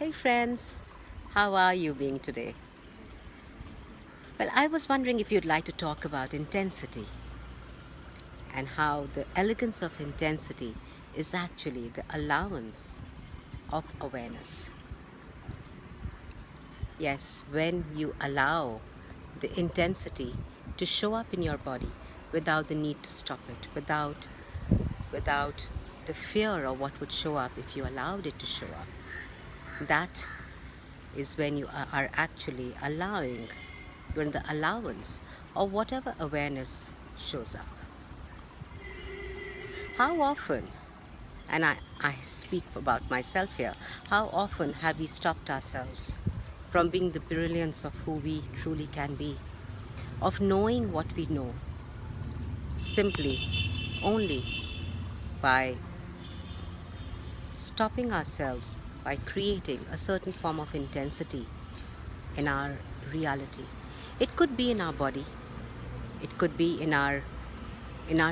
Hey friends, how are you being today? Well, I was wondering if you'd like to talk about intensity and how the elegance of intensity is actually the allowance of awareness. Yes, when you allow the intensity to show up in your body without the need to stop it, without the fear of what would show up if you allowed it to show up. That is when you are actually allowing, you're in the allowance of whatever awareness shows up. How often, and I speak about myself here, how often have we stopped ourselves from being the brilliance of who we truly can be, of knowing what we know, simply only by stopping ourselves, by creating a certain form of intensity in our reality? It could be in our body, it could be in our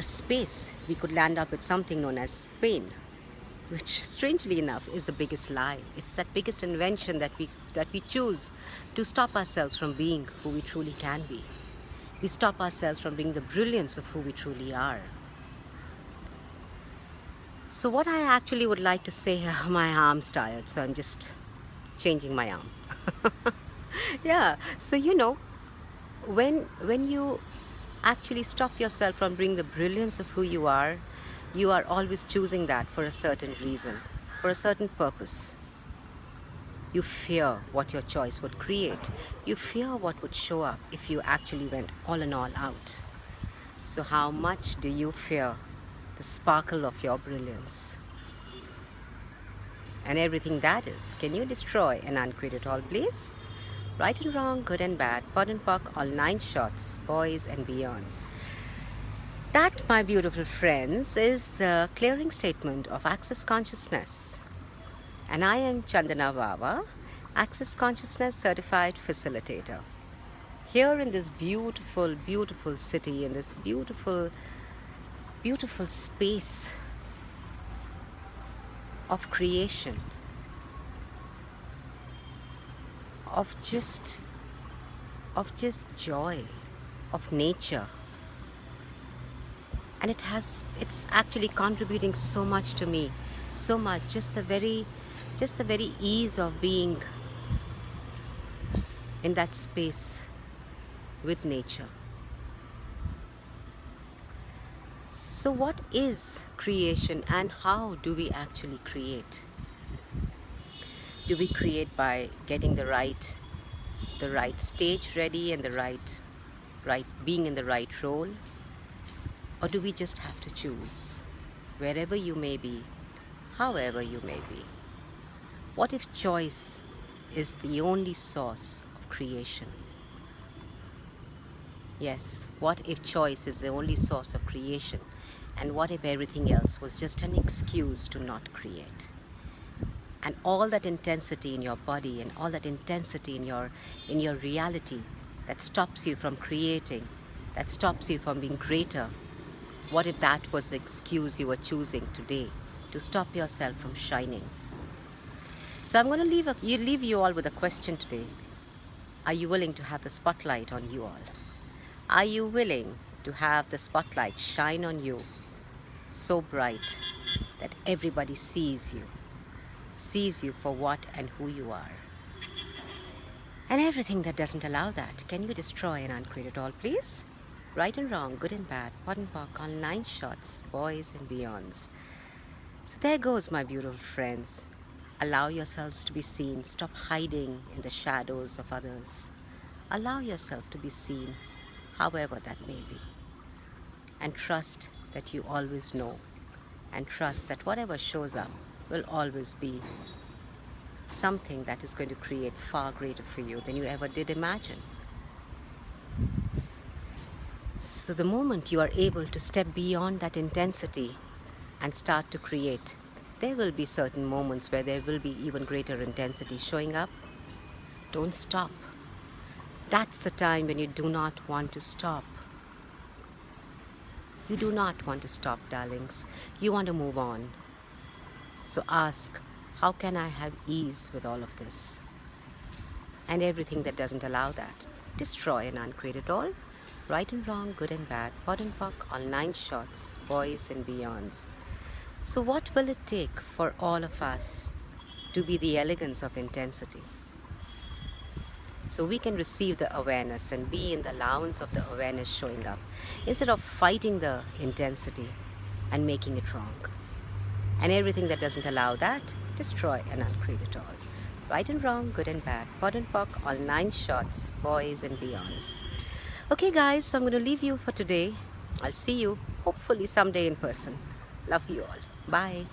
space. We could land up with something known as pain, which strangely enough is the biggest lie. It's that biggest invention that we choose to stop ourselves from being who we truly can be. We stop ourselves from being the brilliance of who we truly are. So what I actually would like to say, my arm's tired, so I'm just changing my arm. Yeah, so when you actually stop yourself from being the brilliance of who you are always choosing that for a certain reason, for a certain purpose. You fear what your choice would create. You fear what would show up if you actually went all in all out. So how much do you fear the sparkle of your brilliance? And everything that is, can you destroy and uncreate it all, please? Right and wrong, good and bad, pod and pock, all nine shots, boys and beyonds. That, my beautiful friends, is the clearing statement of Access Consciousness. And I am chandanabawa, Access Consciousness Certified Facilitator. Here in this beautiful, beautiful city, in this beautiful, beautiful space of creation, of just, of just joy, of nature. And it's actually contributing so much to me, so much, just the very ease of being in that space with nature. So what is creation and how do we actually create? Do we create by getting the right stage ready and the right being in the right role? Or do we just have to choose wherever you may be, however you may be? What if choice is the only source of creation? Yes, what if choice is the only source of creation? And what if everything else was just an excuse to not create? And all that intensity in your body and all that intensity in your reality that stops you from creating, that stops you from being greater, what if that was the excuse you were choosing today to stop yourself from shining? So I'm going to leave you all with a question today. Are you willing to have the spotlight on you all? Are you willing to have the spotlight shine on you so bright that everybody sees you for what and who you are? And everything that doesn't allow that, can you destroy and uncreate it all, please? Right and wrong, good and bad, pot and pock, all nine shots, boys and beyonds. So there goes, my beautiful friends. Allow yourselves to be seen. Stop hiding in the shadows of others. Allow yourself to be seen, however that may be. And trust that you always know. And trust that whatever shows up will always be something that is going to create far greater for you than you ever did imagine. So the moment you are able to step beyond that intensity and start to create, there will be certain moments where there will be even greater intensity showing up. Don't stop. That's the time when you do not want to stop. You do not want to stop, darlings. You want to move on. So ask, How can I have ease with all of this? And everything that doesn't allow that. Destroy and uncreate it all. Right and wrong, good and bad, pot and puck, all nine shots, boys and beyonds. So what will it take for all of us to be the elegance of intensity? So we can receive the awareness and be in the allowance of the awareness showing up instead of fighting the intensity and making it wrong. And everything that doesn't allow that, destroy and uncreate it all. Right and wrong, good and bad, pot and puck, all nine shots, boys and beyonds. Okay guys, so I'm going to leave you for today. I'll see you hopefully someday in person. Love you all. Bye.